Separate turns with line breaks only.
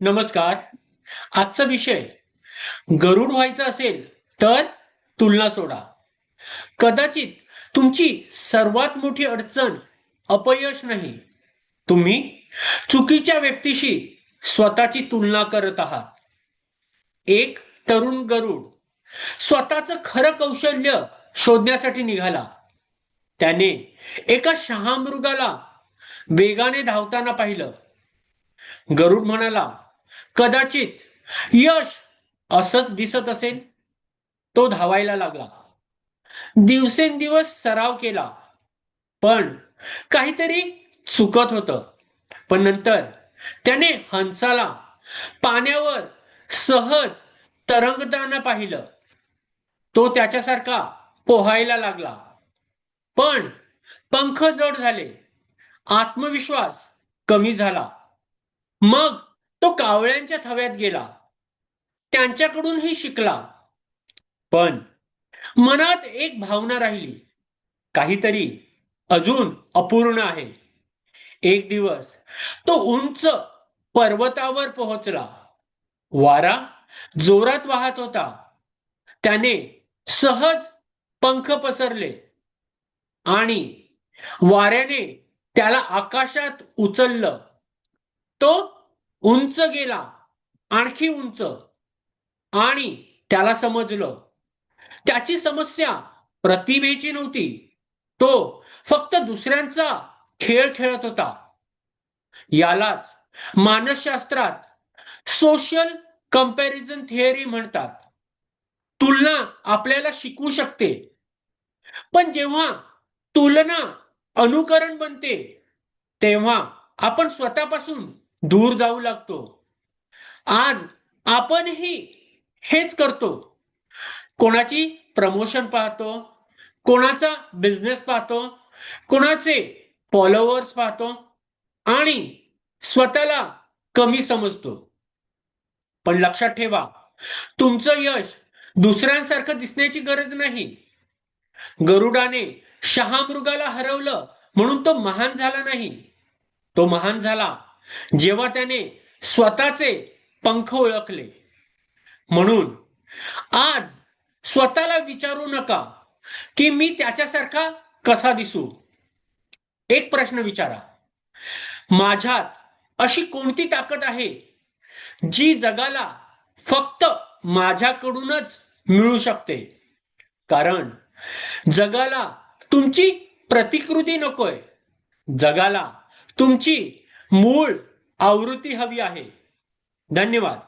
नमस्कार. आजचा विषय गरुड व्हायचं असेल तर तुलना सोडा. कदाचित तुमची सर्वात मोठी अडचण अपयश नाही. तुम्ही चुकीच्या व्यक्तीशी स्वतःची तुलना करत आहात. एक तरुण गरुड स्वतःचं खरं कौशल्य शोधण्यासाठी निघाला. त्याने एका शहामृगाला वेगाने धावताना पाहिलं. गरुड म्हणाला, कदाचित यश असंच दिसत असेल. तो धावायला लागला. दिवसेंदिवस सराव केला, पण काहीतरी चुकत होतं. पण नंतर त्याने हंसाला पाण्यावर सहज तरंगताना पाहिलं. तो त्याच्यासारखा पोहायला लागला, पण पंख जड झाले, आत्मविश्वास कमी झाला. मग तो कावळ्यांच्या थव्यात गेला, त्यांच्याकडूनही शिकला. पण मनात एक भावना राहिली, काहीतरी अजून अपूर्ण आहे. एक दिवस तो उंच पर्वतावर पोहोचला. वारा जोरात वाहत होता. त्याने सहज पंख पसरले आणि वाऱ्याने त्याला आकाशात उचललं. तो उंच गेला, आणखी उंच, आणि त्याला समजलं त्याची समस्या प्रतिभेची नव्हती. तो फक्त दुसऱ्यांचा खेळ खेळत होता. यालाच मानसशास्त्रात सोशल कंपॅरिझन थिअरी म्हणतात. तुलना आपल्याला शिकवू शकते, पण जेव्हा तुलना अनुकरण बनते, तेव्हा आपण स्वतःपासून दूर जाऊ लागतो. आज आपणही हेच करतो. कोणाची प्रमोशन पाहतो, कोणाचा बिझनेस पाहतो, कोणाचे फॉलोअर्स पाहतो आणि स्वतःला कमी समजतो. पण लक्षात ठेवा, तुमचं यश दुसऱ्यांसारखं दिसण्याची गरज नाही. गरुडाने शहामृगाला हरवलं म्हणून तो महान झाला नाही. तो महान झाला जेव्हा त्याने स्वतःचे पंख ओळखले. म्हणून आज स्वतःला विचारू नका की मी त्याच्यासारखा कसा दिसू. एक प्रश्न विचारा, माझ्यात अशी कोणती ताकद आहे जी जगाला फक्त माझ्याकडूनच मिळू शकते. कारण जगाला तुमची प्रतिकृती नकोय, जगाला तुमची मूळ आवृत्ती हवी आहे. धन्यवाद.